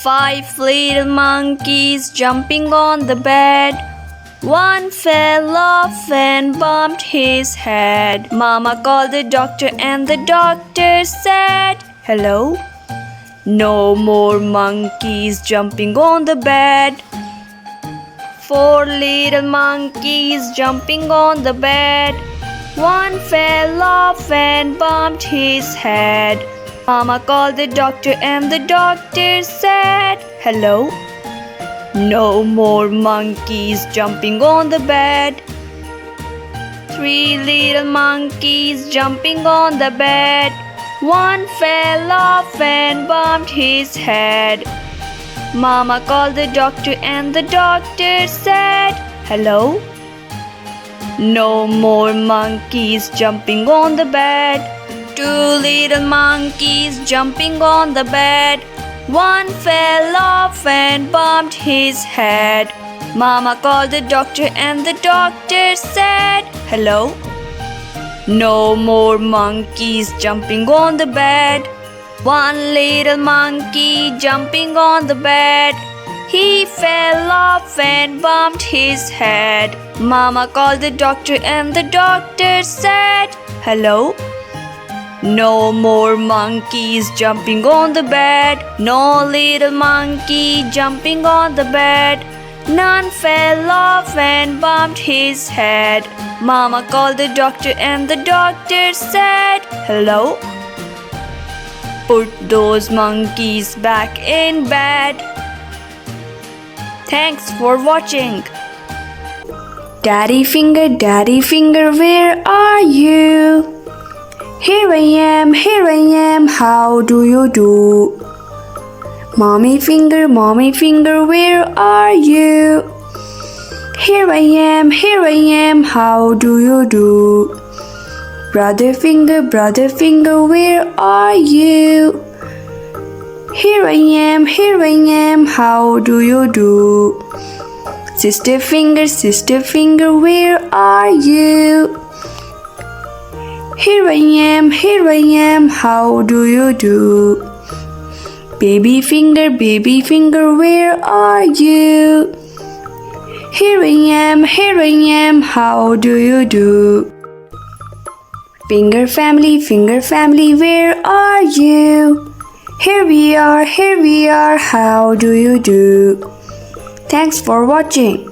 5 little monkeys jumping on the bed. One fell off and bumped his head. Mama called the doctor and the doctor said, "Hello? No more monkeys jumping on the bed." 4 little monkeys jumping on the bed. One fell off and bumped his head. Mama called the doctor and the doctor said, "Hello? No more monkeys jumping on the bed." 3 little monkeys jumping on the bed. One fell off and bumped his head. Mama called the doctor and the doctor said, "Hello? No more monkeys jumping on the bed." 2 little monkeys jumping on the bed. One fell off and bumped his head. Mama called the doctor and the doctor said, "Hello? No more monkeys jumping on the bed." 1 little monkey jumping on the bed. He fell off and bumped his head. Mama called the doctor and the doctor said, "Hello? No more monkeys jumping on the bed." No little monkey jumping on the bed. None fell off and bumped his head. Mama called the doctor and the doctor said, "Hello? Put those monkeys back in bed." Thanks for watching. Daddy finger, where are you? Here I am, how do you do? Mommy finger, where are you? Here I am, how do you do? Brother finger, where are you? Here I am, how do you do? Sister finger, where are you? Here I am, how do you do? Baby finger, where are you? Here I am, how do you do? Finger family, where are you? Here we are, how do you do? Thanks for watching.